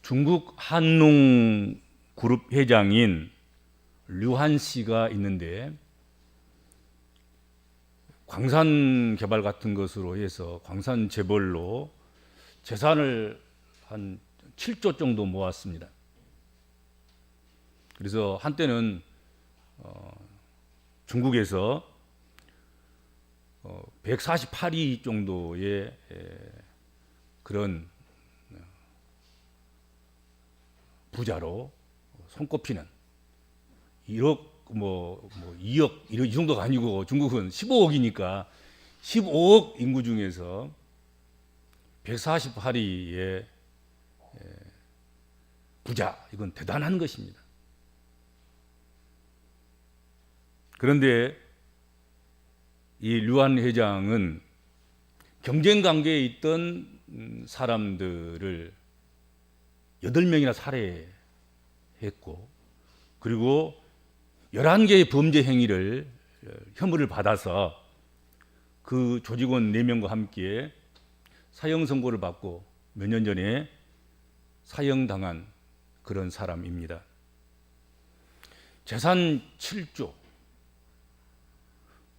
중국 한농 그룹 회장인 류한 씨가 있는데 광산 개발 같은 것으로 해서 광산 재벌로 재산을 한 7조 정도 모았습니다. 그래서 한때는 중국에서 148위 정도의 그런 부자로 손꼽히는 1억 2억 이 정도가 아니고 중국은 15억이니까 15억 인구 중에서 148위의 부자, 이건 대단한 것입니다. 그런데 이 류한 회장은 경쟁 관계에 있던 사람들을 8명이나 살해했고, 그리고 11개의 범죄 행위를 혐의를 받아서 그 조직원 4명과 함께 사형 선고를 받고 몇 년 전에 사형당한 그런 사람입니다. 재산 7조,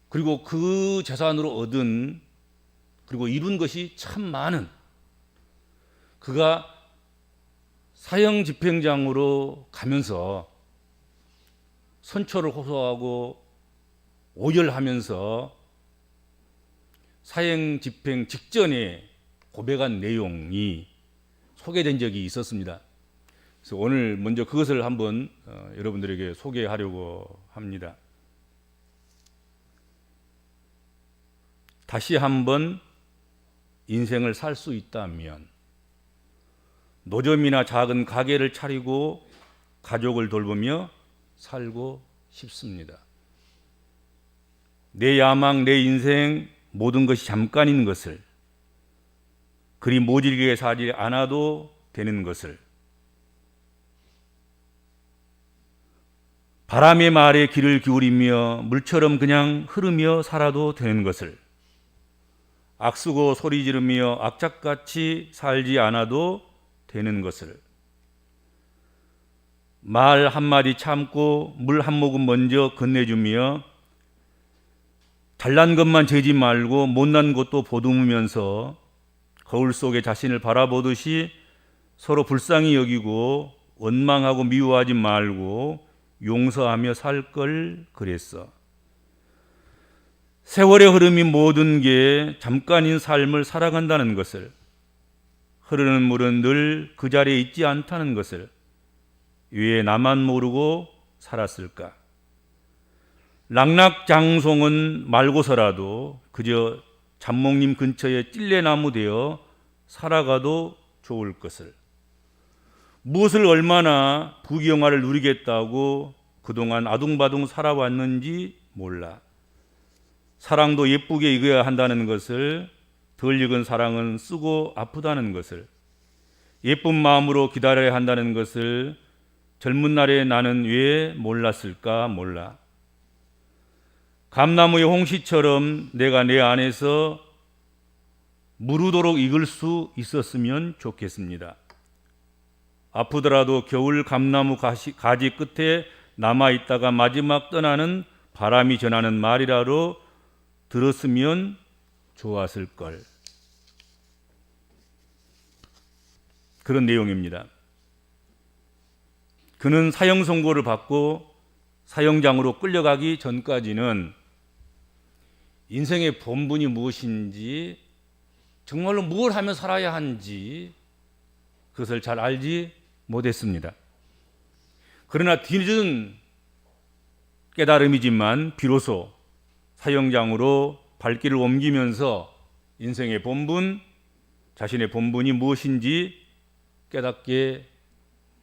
그리고 그 재산으로 얻은 그리고 이룬 것이 참 많은, 그가 사형 집행장으로 가면서 선처를 호소하고 오열하면서 사형 집행 직전에 고백한 내용이 소개된 적이 있었습니다. 그래서 오늘 먼저 그것을 한번 여러분들에게 소개하려고 합니다. 다시 한번 인생을 살 수 있다면 노점이나 작은 가게를 차리고 가족을 돌보며 살고 싶습니다. 내 야망, 내 인생 모든 것이 잠깐인 것을, 그리 모질게 살지 않아도 되는 것을, 바람의 말에 귀를 기울이며 물처럼 그냥 흐르며 살아도 되는 것을, 악쓰고 소리 지르며 악착같이 살지 않아도 되는 것을, 말 한마디 참고 물 한 모금 먼저 건네주며 잘난 것만 재지 말고 못난 것도 보듬으면서 거울 속에 자신을 바라보듯이 서로 불쌍히 여기고 원망하고 미워하지 말고 용서하며 살 걸 그랬어. 세월의 흐름이 모든 게 잠깐인 삶을 살아간다는 것을, 흐르는 물은 늘 그 자리에 있지 않다는 것을 왜 나만 모르고 살았을까? 락락장송은 말고서라도 그저 잡목님 근처에 찔레나무 되어 살아가도 좋을 것을, 무엇을 얼마나 부귀영화를 누리겠다고 그동안 아둥바둥 살아왔는지 몰라. 사랑도 예쁘게 익어야 한다는 것을, 덜 익은 사랑은 쓰고 아프다는 것을, 예쁜 마음으로 기다려야 한다는 것을 젊은 날에 나는 왜 몰랐을까 몰라. 감나무의 홍시처럼 내가 내 안에서 무르도록 익을 수 있었으면 좋겠습니다. 아프더라도 겨울 감나무 가지 끝에 남아있다가 마지막 떠나는 바람이 전하는 말이라도 들었으면 좋았을 걸. 그런 내용입니다. 그는 사형 선고를 받고 사형장으로 끌려가기 전까지는 인생의 본분이 무엇인지, 정말로 뭘 하며 살아야 하는지 그것을 잘 알지 못했습니다. 그러나 뒤늦은 깨달음이지만 비로소 사형장으로 발길을 옮기면서 인생의 본분, 자신의 본분이 무엇인지 깨닫게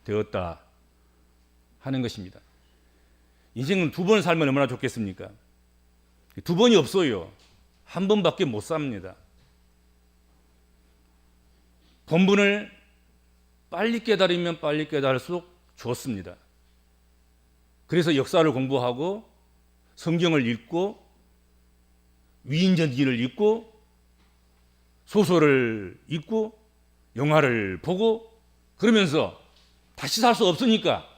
되었다 하는 것입니다. 인생은 2번 살면 얼마나 좋겠습니까? 2번이 없어요. 1번밖에 못 삽니다. 본분을 빨리 깨달으면 빨리 깨달을수록 좋습니다. 그래서 역사를 공부하고 성경을 읽고 위인전기를 읽고 소설을 읽고 영화를 보고 그러면서 다시 살 수 없으니까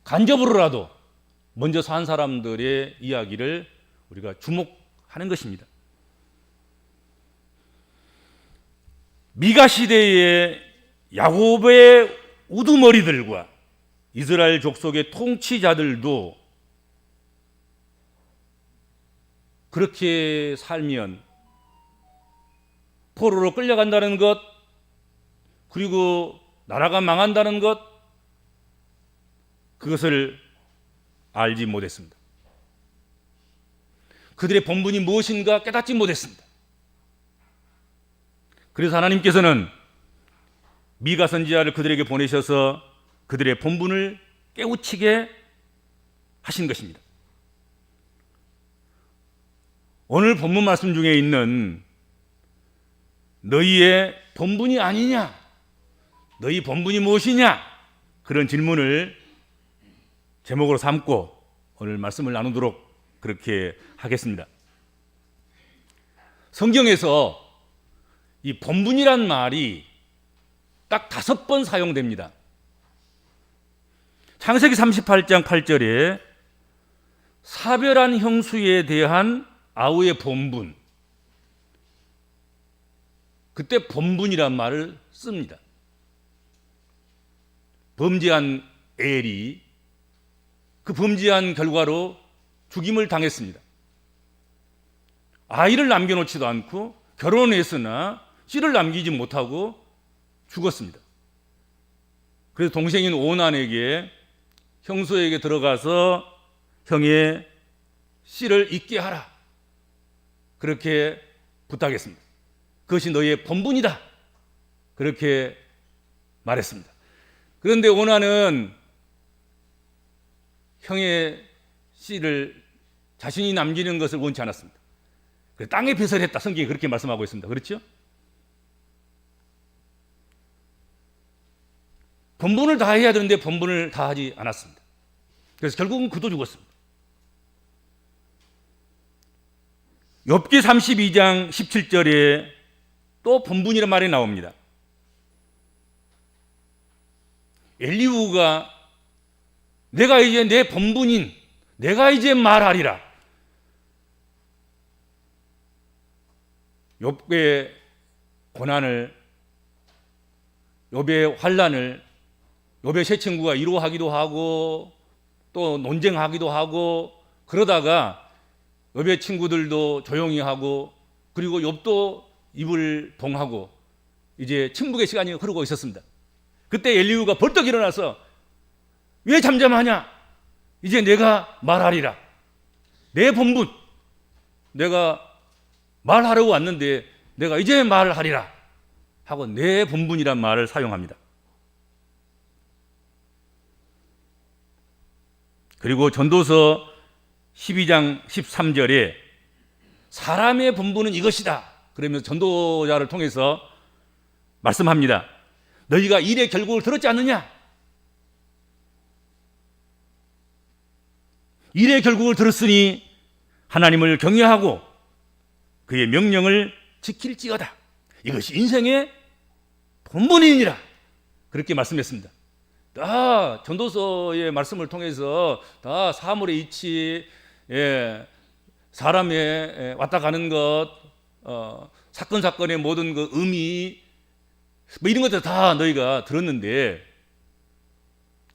간접으로라도 먼저 산 사람들의 이야기를 우리가 주목하는 것입니다. 미가 시대의 야곱의 우두머리들과 이스라엘 족속의 통치자들도 그렇게 살면 포로로 끌려간다는 것, 그리고 나라가 망한다는 것, 그것을 알지 못했습니다. 그들의 본분이 무엇인가 깨닫지 못했습니다. 그래서 하나님께서는 미가 선지자를 그들에게 보내셔서 그들의 본분을 깨우치게 하신 것입니다. 오늘 본문 말씀 중에 있는 너희의 본분이 아니냐, 너희 본분이 무엇이냐, 그런 질문을 제목으로 삼고 오늘 말씀을 나누도록 그렇게 하겠습니다. 성경에서 이 본분이란 말이 딱 5번 사용됩니다. 창세기 38장 8절에 사별한 형수에 대한 아우의 본분, 그때 본분이란 말을 씁니다. 범죄한 엘이 그 범죄한 결과로 죽임을 당했습니다. 아이를 남겨놓지도 않고 결혼했으나 씨를 남기지 못하고 죽었습니다. 그래서 동생인 오난에게 형수에게 들어가서 형의 씨를 잊게 하라, 그렇게 부탁했습니다. 그것이 너희의 본분이다, 그렇게 말했습니다. 그런데 오난은 형의 씨를 자신이 남기는 것을 원치 않았습니다. 땅에 배설했다, 성경이 그렇게 말씀하고 있습니다. 그렇죠? 본분을 다해야 되는데 본분을 다하지 않았습니다. 그래서 결국은 그도 죽었습니다. 욥기 32장 17절에 또 본분이라는 말이 나옵니다. 엘리후가 내가 이제 내 본분인 내가 이제 말하리라, 욥의 고난을, 욥의 환난을 욥의 세 친구가 위로하기도 하고 또 논쟁하기도 하고, 그러다가 욥의 친구들도 조용히 하고, 그리고 욥도 입을 봉하고 이제 침묵의 시간이 흐르고 있었습니다. 그때 엘리후가 벌떡 일어나서 왜 잠잠하냐, 이제 내가 말하리라, 내 본분, 내가 말하려고 왔는데 내가 이제 말하리라 하고 내 본분이란 말을 사용합니다. 그리고 전도서 12장 13절에 사람의 본분은 이것이다 그러면서 전도자를 통해서 말씀합니다. 너희가 일의 결국을 들었지 않느냐? 일의 결국을 들었으니 하나님을 경외하고 그의 명령을 지킬지어다. 이것이 인생의 본분이니라. 그렇게 말씀했습니다. 다 전도서의 말씀을 통해서 다 사물의 이치, 사람의 왔다 가는 것, 사건 사건의 모든 그 의미, 뭐 이런 것들 다 너희가 들었는데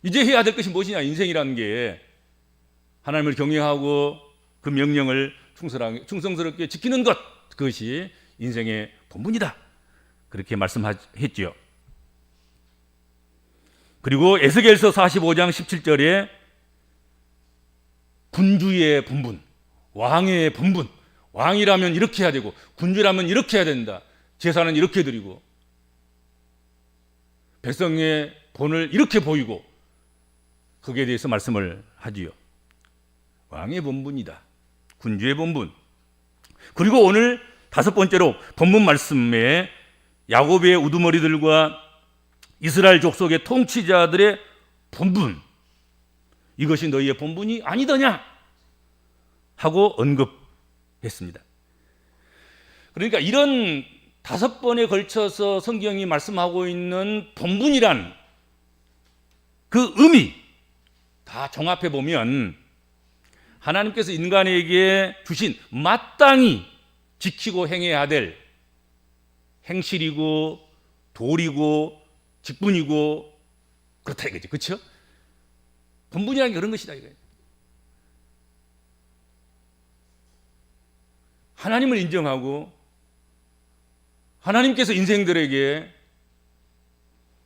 이제 해야 될 것이 무엇이냐? 인생이라는 게 하나님을 경외하고 그 명령을 충성스럽게 지키는 것, 그것이 인생의 본분이다. 그렇게 말씀했지요. 그리고 에스겔서 45장 17절에 군주의 본분, 왕의 본분, 왕이라면 이렇게 해야 되고 군주라면 이렇게 해야 된다, 제사는 이렇게 드리고 백성의 본을 이렇게 보이고, 거기에 대해서 말씀을 하지요. 왕의 본분이다, 군주의 본분. 그리고 오늘 5번째로 본문 말씀에 야곱의 우두머리들과 이스라엘 족속의 통치자들의 본분, 이것이 너희의 본분이 아니더냐 하고 언급했습니다. 그러니까 이런 5번에 걸쳐서 성경이 말씀하고 있는 본분이란 그 의미 다 종합해 보면 하나님께서 인간에게 주신 마땅히 지키고 행해야 될 행실이고 도리고 직분이고 그렇다 이거죠. 그렇죠? 본분이라는 게 그런 것이다 이거예요. 하나님을 인정하고 하나님께서 인생들에게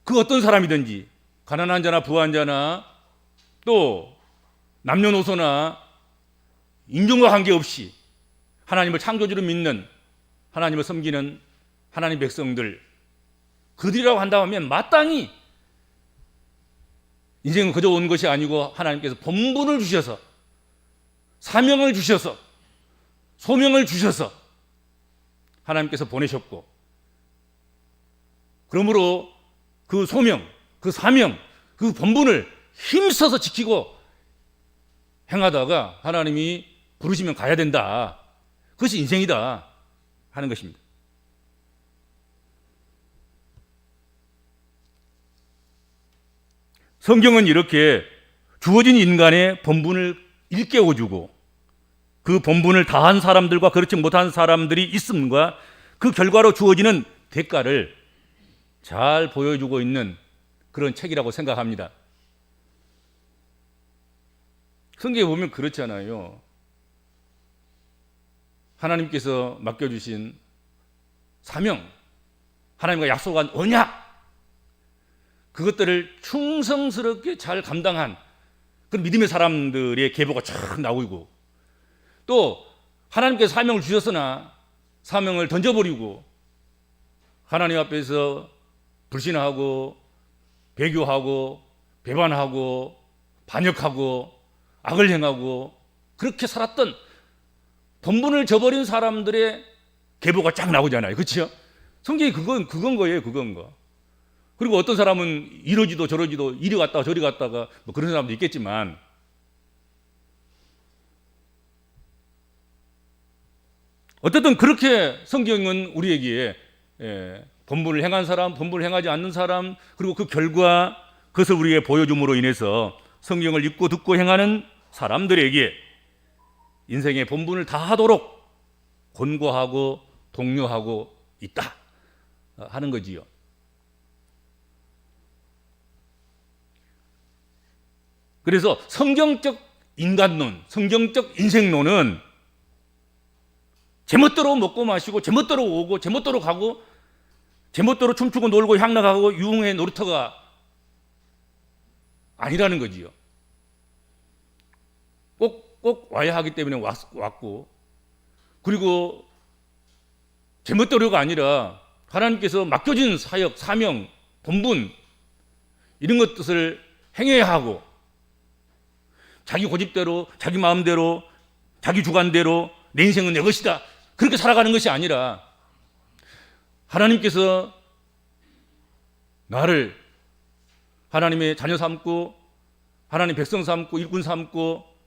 그 어떤 사람이든지 가난한 자나 부한 자나 또 남녀노소나 인종과 관계없이 하나님을 창조주로 믿는 하나님을 섬기는 하나님 백성들 그들이라고 한다면 마땅히 인생은 그저 온 것이 아니고 하나님께서 본분을 주셔서 사명을 주셔서 소명을 주셔서 하나님께서 보내셨고 그러므로 그 소명, 그 사명, 그 본분을 힘써서 지키고 행하다가 하나님이 부르시면 가야 된다. 그것이 인생이다 하는 것입니다. 성경은 이렇게 주어진 인간의 본분을 일깨워주고 그 본분을 다한 사람들과 그렇지 못한 사람들이 있음과 그 결과로 주어지는 대가를 잘 보여주고 있는 그런 책이라고 생각합니다. 성경에 보면 그렇잖아요. 하나님께서 맡겨주신 사명, 하나님과 약속한 언약, 그것들을 충성스럽게 잘 감당한 그런 믿음의 사람들의 계보가 쫙 나오고 또 하나님께서 사명을 주셨으나 사명을 던져버리고 하나님 앞에서 불신하고 배교하고 배반하고 반역하고 악을 행하고 그렇게 살았던 본분을 저버린 사람들의 계보가 쫙 나오잖아요. 그렇죠? 성경이 그건 거예요. 그건 거. 그리고 어떤 사람은 이러지도 저러지도 이리 갔다가 저리 갔다가 뭐 그런 사람도 있겠지만 어쨌든 그렇게 성경은 우리에게 본분을 행한 사람, 본분을 행하지 않는 사람 그리고 그 결과 그것을 우리에게 보여줌으로 인해서 성경을 읽고 듣고 행하는 사람들에게 인생의 본분을 다하도록 권고하고 독려하고 있다 하는 거지요. 그래서 성경적 인간론, 성경적 인생론은 제멋대로 먹고 마시고 제멋대로 오고 제멋대로 가고 제멋대로 춤추고 놀고 향락하고 유흥의 놀이터가 아니라는 거지요. 꼭 와야 하기 때문에 왔고 그리고 제멋대로가 아니라 하나님께서 맡겨진 사역, 사명, 본분 이런 것들을 행해야 하고 자기 고집대로 자기 마음대로 자기 주관대로 내 인생은 내 것이다 그렇게 살아가는 것이 아니라 하나님께서 나를 하나님의 자녀 삼고 하나님 백성 삼고 일꾼 삼고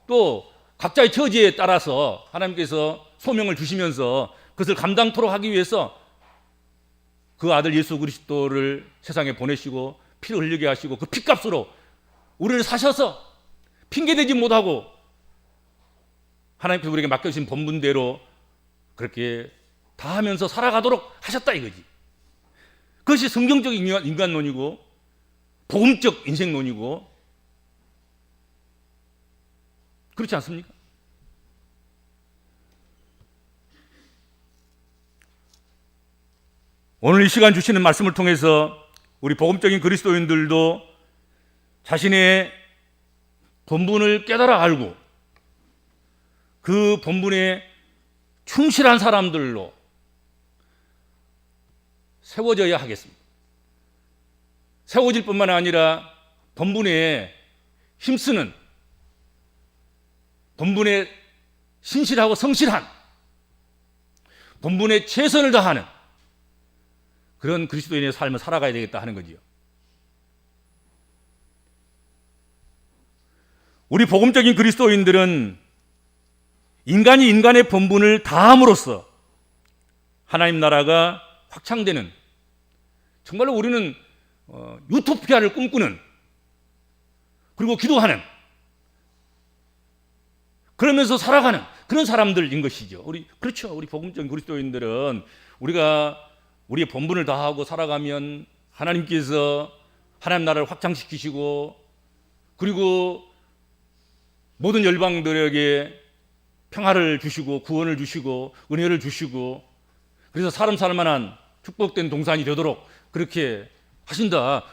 또 각자의 처지에 따라서 하나님께서 소명을 주시면서 그것을 감당토록 하기 위해서 그 아들 예수 그리스도를 세상에 보내시고 피를 흘리게 하시고 그 피값으로 우리를 사셔서 핑계대지 못하고 하나님께서 우리에게 맡겨주신 본분대로 그렇게 다 하면서 살아가도록 하셨다 이거지. 그것이 성경적 인간론이고 복음적 인생론이고 그렇지 않습니까? 오늘 이 시간 주시는 말씀을 통해서 우리 복음적인 그리스도인들도 자신의 본분을 깨달아 알고 그 본분에 충실한 사람들로 세워져야 하겠습니다. 세워질 뿐만 아니라 본분에 힘쓰는 본분에 신실하고 성실한 본분에 최선을 다하는 그런 그리스도인의 삶을 살아가야 되겠다 하는 거지요. 우리 복음적인 그리스도인들은 인간이 인간의 본분을 다함으로써 하나님 나라가 확장되는 정말로 우리는 유토피아를 꿈꾸는 그리고 기도하는, 그러면서 살아가는 그런 사람들인 것이죠. 그렇죠. 우리 복음적 그리스도인들은 우리가 우리의 본분을 다하고 살아가면 하나님께서 하나님 나라를 확장시키시고, 그리고 모든 열방들에게 평화를 주시고 구원을 주시고 은혜를 주시고, 그래서 사람 살 만한 축복된 동산이 되도록 그렇게 하신다.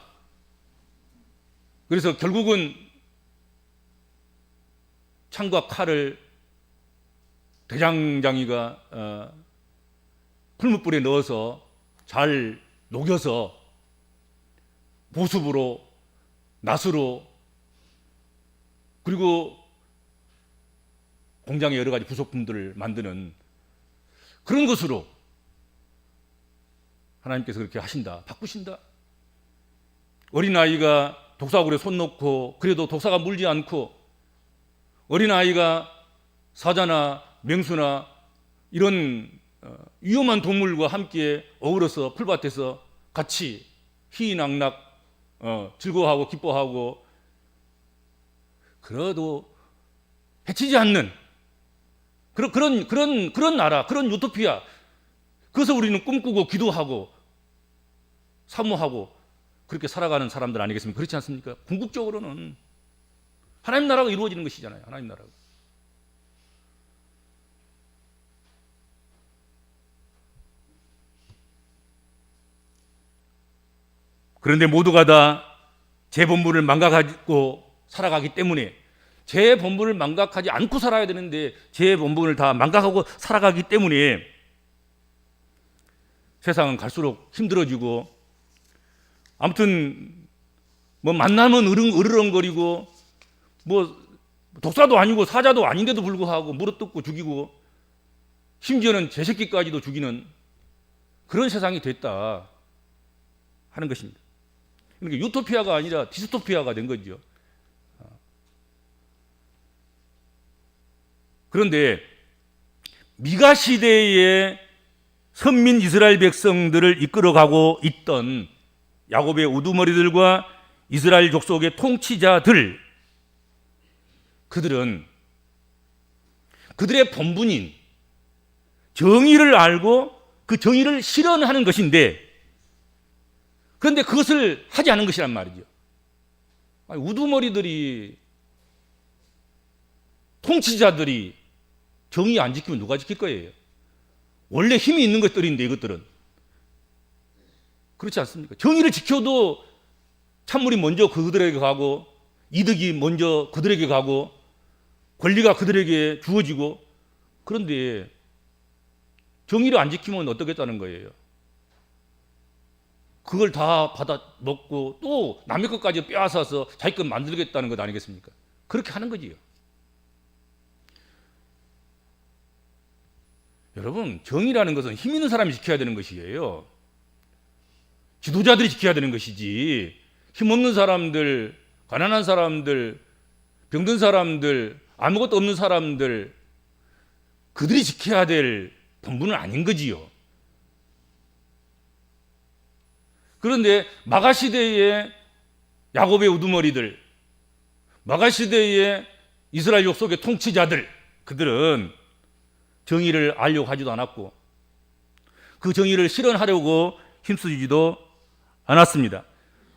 그래서 결국은 창과 칼을 대장장이가 풀무불에 넣어서 잘 녹여서 보습으로, 낫으로, 그리고 공장의 여러 가지 부속품들을 만드는 그런 것으로 하나님께서 그렇게 하신다, 바꾸신다. 어린아이가 독사굴에 손 놓고 그래도 독사가 물지 않고, 어린아이가 사자나 맹수나 이런 위험한 동물과 함께 어우러서 풀밭에서 같이 희희낙낙 즐거워하고 기뻐하고, 그래도 해치지 않는 그런 나라, 그런 유토피아, 그것을 우리는 꿈꾸고 기도하고 사모하고 그렇게 살아가는 사람들 아니겠습니까? 그렇지 않습니까? 궁극적으로는 하나님 나라가 이루어지는 것이잖아요. 하나님 나라가. 그런데 모두가 다 제 본분을 망각하고 살아가기 때문에, 제 본분을 망각하지 않고 살아야 되는데 제 본분을 다 망각하고 살아가기 때문에 세상은 갈수록 힘들어지고, 아무튼 뭐 만나면 으르렁거리고, 뭐 독사도 아니고 사자도 아닌데도 불구하고 물어뜯고 죽이고, 심지어는 제 새끼까지도 죽이는 그런 세상이 됐다 하는 것입니다. 그러니까 유토피아가 아니라 디스토피아가 된 거죠. 그런데 미가 시대의 선민 이스라엘 백성들을 이끌어가고 있던 야곱의 우두머리들과 이스라엘 족속의 통치자들, 그들은 그들의 본분인 정의를 알고 그 정의를 실현하는 것인데, 그런데 그것을 하지 않은 것이란 말이죠. 우두머리들이, 통치자들이 정의 안 지키면 누가 지킬 거예요? 원래 힘이 있는 것들인데 이것들은. 그렇지 않습니까? 정의를 지켜도 찬물이 먼저 그들에게 가고, 이득이 먼저 그들에게 가고, 권리가 그들에게 주어지고, 그런데 정의를 안 지키면 어떻겠다는 거예요? 그걸 다 받아 먹고 또 남의 것까지 빼앗아서 자기 것 만들겠다는 것 아니겠습니까? 그렇게 하는 거지요. 여러분, 정의라는 것은 힘 있는 사람이 지켜야 되는 것이에요. 지도자들이 지켜야 되는 것이지, 힘없는 사람들, 가난한 사람들, 병든 사람들, 아무것도 없는 사람들, 그들이 지켜야 될 본분은 아닌 거지요. 그런데 마가시대의 야곱의 우두머리들, 마가시대의 이스라엘 족속의 통치자들, 그들은 정의를 알려고 하지도 않았고 그 정의를 실현하려고 힘쓰지도 않았습니다.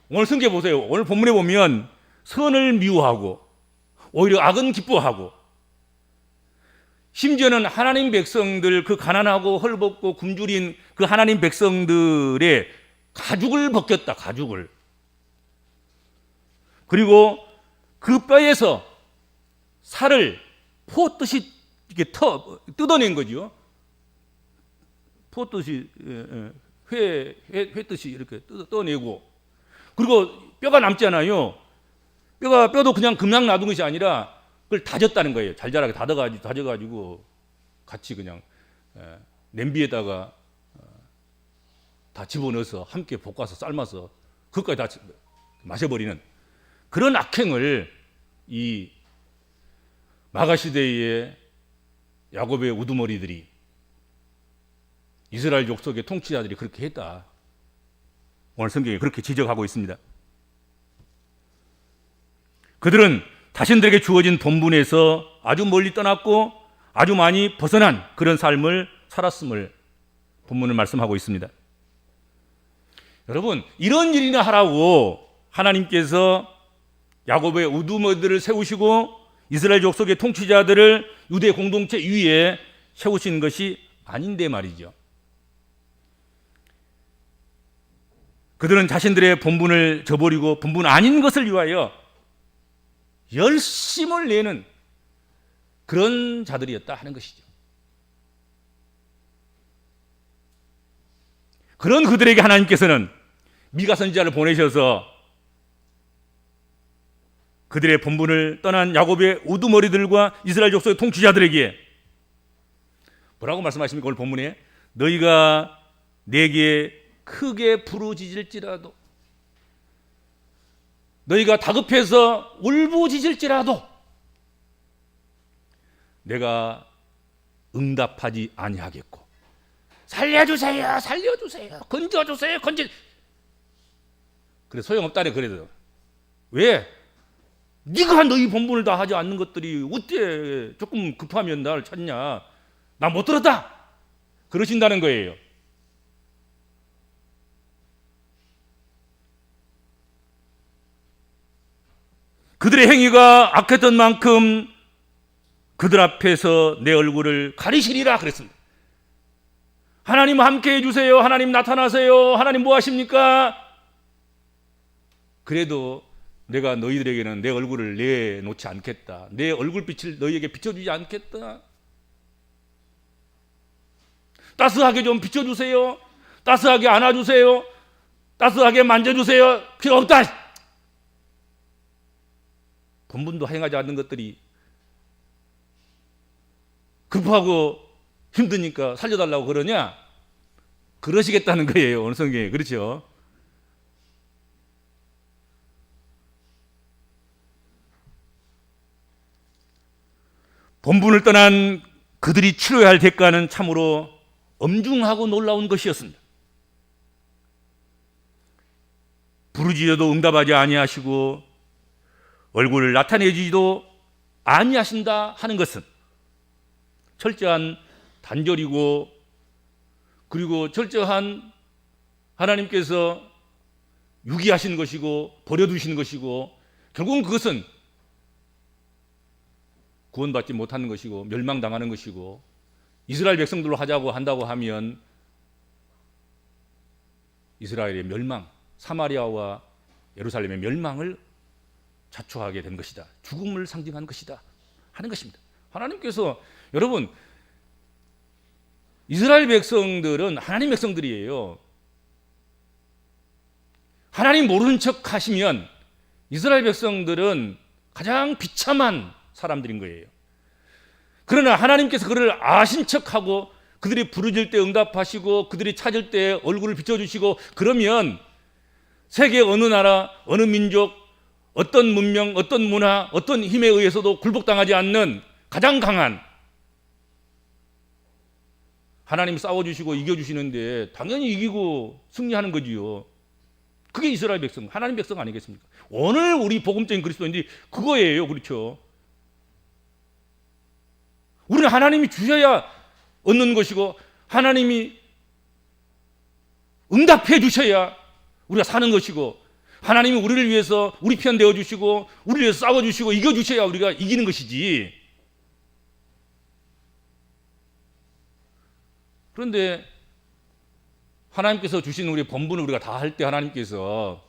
오늘 성경 보세요. 오늘 본문에 보면 선을 미워하고 오히려 악은 기뻐하고, 심지어는 하나님 백성들, 그 가난하고 헐벗고 굶주린 그 하나님 백성들의 가죽을 벗겼다. 가죽을. 그리고 그 뼈에서 살을 포듯이 이렇게 뜯어낸 거죠. 포듯이, 회듯이 이렇게 뜯어내고, 그리고 뼈가 남잖아요. 뼈도 그냥 놔둔 것이 아니라 그걸 다졌다는 거예요. 잘잘하게 다져가지고 같이 그냥 냄비에다가 다 집어넣어서 함께 볶아서 삶아서 그것까지 다 마셔버리는 그런 악행을 이 마가시대의 야곱의 우두머리들이, 이스라엘 족속의 통치자들이 그렇게 했다. 오늘 성경에 그렇게 지적하고 있습니다. 그들은 자신들에게 주어진 본분에서 아주 멀리 떠났고 아주 많이 벗어난 그런 삶을 살았음을 본문을 말씀하고 있습니다. 여러분, 이런 일이나 하라고 하나님께서 야곱의 우두머리들을 세우시고 이스라엘 족속의 통치자들을 유대 공동체 위에 세우신 것이 아닌데 말이죠. 그들은 자신들의 본분을 저버리고 본분 아닌 것을 위하여 열심을 내는 그런 자들이었다 하는 것이죠. 그런 그들에게 하나님께서는 미가 선지자를 보내셔서 그들의 본분을 떠난 야곱의 우두머리들과 이스라엘 족속의 통치자들에게 뭐라고 말씀하십니까? 오늘 본문에 너희가 내게 크게 부르짖을지라도, 너희가 다급해서 울부짖을지라도 내가 응답하지 아니하겠고, 살려주세요, 살려주세요, 건져주세요, 그래 소용없다네. 그래도 왜? 네가 너희 본분을 다 하지 않는 것들이 어때 조금 급하면 나를 찾냐? 나 못 들었다, 그러신다는 거예요. 그들의 행위가 악했던 만큼 그들 앞에서 내 얼굴을 가리시리라 그랬습니다. 하나님 함께 해주세요, 하나님 나타나세요, 하나님 뭐 하십니까? 그래도 내가 너희들에게는 내 얼굴을 내놓지 않겠다, 내 얼굴빛을 너희에게 비춰주지 않겠다. 따스하게 좀 비춰주세요, 따스하게 안아주세요, 따스하게 만져주세요, 필요 없다. 본분도 행하지 않는 것들이 급하고 힘드니까 살려달라고 그러냐? 그러시겠다는 거예요, 오늘 성경에. 그렇죠? 본분을 떠난 그들이 치러야 할 대가는 참으로 엄중하고 놀라운 것이었습니다. 부르짖어도 응답하지 아니하시고 얼굴을 나타내지도 아니하신다 하는 것은 철저한 단절이고, 그리고 철저한 하나님께서 유기하신 것이고 버려두신 것이고, 결국은 그것은 구원받지 못하는 것이고 멸망당하는 것이고, 이스라엘 백성들로 하자고 한다고 하면 이스라엘의 멸망, 사마리아와 예루살렘의 멸망을 자초하게 된 것이다, 죽음을 상징하는 것이다 하는 것입니다. 하나님께서, 여러분, 이스라엘 백성들은 하나님 백성들이에요. 하나님 모르는 척 하시면 이스라엘 백성들은 가장 비참한 사람들인 거예요. 그러나 하나님께서 그를 아신 척하고 그들이 부르짖을 때 응답하시고 그들이 찾을 때 얼굴을 비춰주시고, 그러면 세계 어느 나라, 어느 민족, 어떤 문명, 어떤 문화, 어떤 힘에 의해서도 굴복당하지 않는 가장 강한, 하나님 싸워주시고 이겨주시는데 당연히 이기고 승리하는 거지요. 그게 이스라엘 백성, 하나님 백성 아니겠습니까? 오늘 우리 복음적인 그리스도인들이 그거예요. 그렇죠? 우리는 하나님이 주셔야 얻는 것이고 하나님이 응답해 주셔야 우리가 사는 것이고, 하나님이 우리를 위해서 우리 편 되어주시고 우리를 위해서 싸워주시고 이겨주셔야 우리가 이기는 것이지. 그런데 하나님께서 주신 우리 본분을 우리가 다 할 때 하나님께서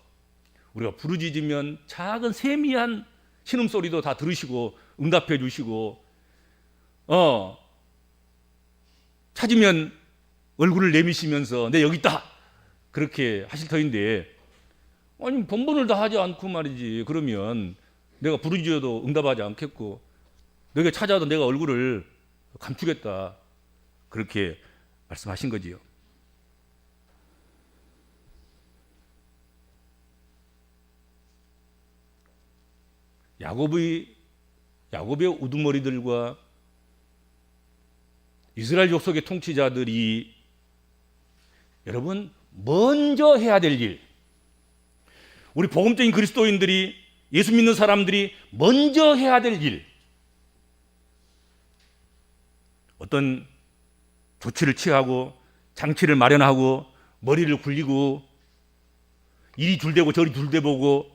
우리가 부르짖으면 작은 세미한 신음소리도 다 들으시고 응답해 주시고, 찾으면 얼굴을 내미시면서 내 여기 있다 그렇게 하실 터인데, 아니 본분을 다 하지 않고 말이지, 그러면 내가 부르짖어도 응답하지 않겠고 너희가 찾아도 내가 얼굴을 감추겠다 그렇게 말씀하신 거지요. 야곱의 우두머리들과 이스라엘 족속의 통치자들이 여러분 먼저 해야 될 일, 우리 복음적인 그리스도인들이 예수 믿는 사람들이 먼저 해야 될 일, 어떤 조치를 취하고 장치를 마련하고 머리를 굴리고 이리 둘대고 저리 둘대보고,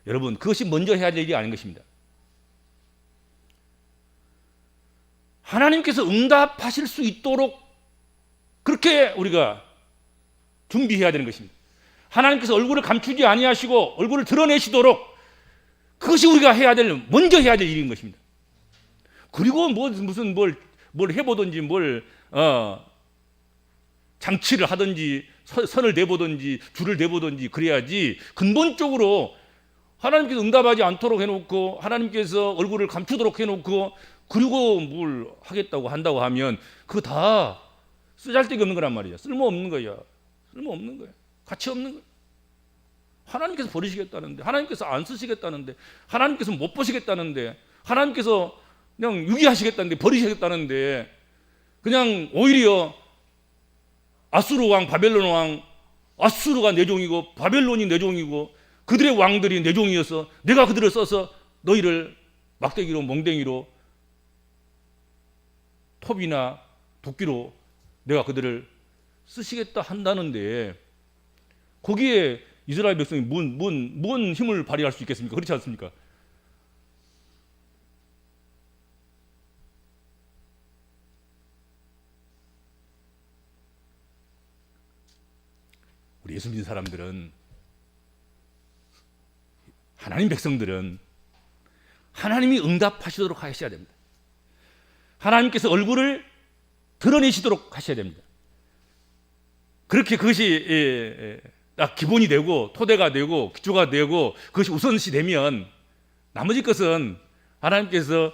여러분, 그것이 먼저 해야 될 일이 아닌 것입니다. 하나님께서 응답하실 수 있도록 그렇게 우리가 준비해야 되는 것입니다. 하나님께서 얼굴을 감추지 아니하시고 얼굴을 드러내시도록, 그것이 우리가 먼저 해야 될 일인 것입니다. 그리고 무슨 뭘 해보든지 장치를 하든지 선을 내보든지 줄을 내보든지 그래야지, 근본적으로 하나님께서 응답하지 않도록 해놓고 하나님께서 얼굴을 감추도록 해놓고 그리고 뭘 하겠다고 한다고 하면 그거 다 쓰잘데기 없는 거란 말이야. 쓸모없는 거야. 쓸모없는 거야. 가치 없는 거야. 하나님께서 버리시겠다는데, 하나님께서 안 쓰시겠다는데, 하나님께서 못 보시겠다는데, 하나님께서 그냥 유기하시겠다는데, 버리시겠다는데, 그냥 오히려 아수르 왕, 바벨론 왕, 아수르가 내 종이고 바벨론이 내 종이고 그들의 왕들이 내 종이어서 내가 그들을 써서 너희를 막대기로 몽댕이로 톱이나 도끼로 내가 그들을 쓰시겠다 한다는데, 거기에 이스라엘 백성이 뭔 힘을 발휘할 수 있겠습니까? 그렇지 않습니까? 우리 예수 믿는 사람들은, 하나님 백성들은 하나님이 응답하시도록 하셔야 됩니다. 하나님께서 얼굴을 드러내시도록 하셔야 됩니다. 그렇게 그것이 딱 기본이 되고 토대가 되고 기초가 되고 그것이 우선시 되면 나머지 것은 하나님께서,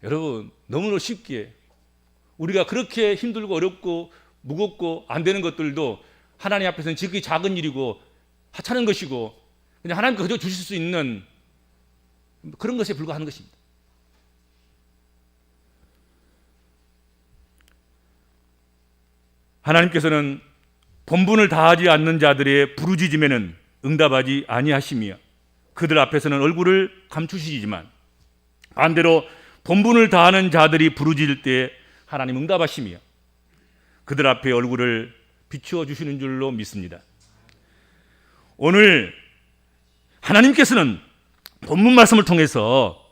여러분, 너무나 쉽게 우리가 그렇게 힘들고 어렵고 무겁고 안 되는 것들도 하나님 앞에서는 지극히 작은 일이고 하찮은 것이고 그냥 하나님께서 그저 주실 수 있는 그런 것에 불과한 것입니다. 하나님께서는 본분을 다하지 않는 자들의 부르짖음에는 응답하지 아니하시며 그들 앞에서는 얼굴을 감추시지만, 반대로 본분을 다하는 자들이 부르짖을 때 하나님 응답하시며 그들 앞에 얼굴을 비추어 주시는 줄로 믿습니다. 오늘 하나님께서는 본문 말씀을 통해서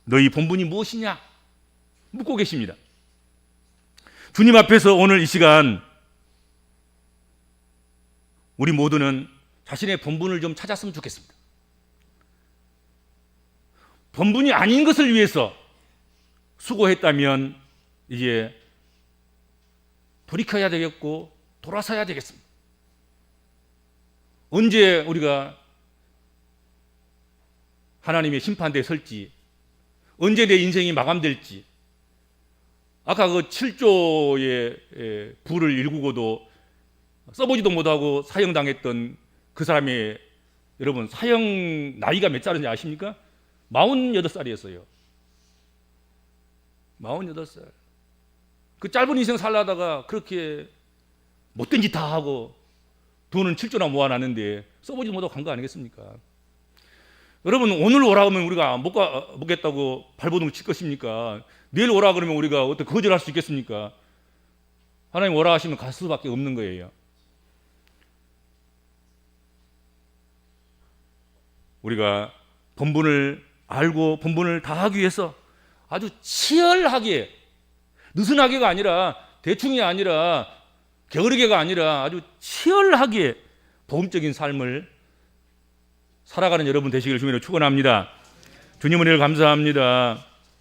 너희 본분이 무엇이냐 묻고 계십니다. 주님 앞에서 오늘 이 시간 우리 모두는 자신의 본분을 좀 찾았으면 좋겠습니다. 본분이 아닌 것을 위해서 수고했다면 이제 돌이켜야 되겠고 돌아서야 되겠습니다. 언제 우리가 하나님의 심판대에 설지, 언제 내 인생이 마감될지, 아까 그 7조의 부를 일구고도 써보지도 못하고 사형당했던 그 사람의, 여러분, 사형 나이가 몇 살인지 아십니까? 48살이었어요. 48살. 그 짧은 인생 살다가 그렇게 못된 짓 다 하고 돈은 7조나 모아놨는데 써보지도 못하고 간 거 아니겠습니까? 여러분, 오늘 오라 그러면 우리가 못 가겠다고 발버둥 칠 것입니까? 내일 오라 그러면 우리가 어떻게 거절할 수 있겠습니까? 하나님 오라 하시면 갈 수밖에 없는 거예요. 우리가 본분을 알고 본분을 다하기 위해서 아주 치열하게, 느슨하게가 아니라 대충이 아니라 게으르게가 아니라 아주 치열하게 복음적인 삶을 살아가는 여러분 되시기를 주님으로 축원합니다. 주님 은혜를 감사합니다.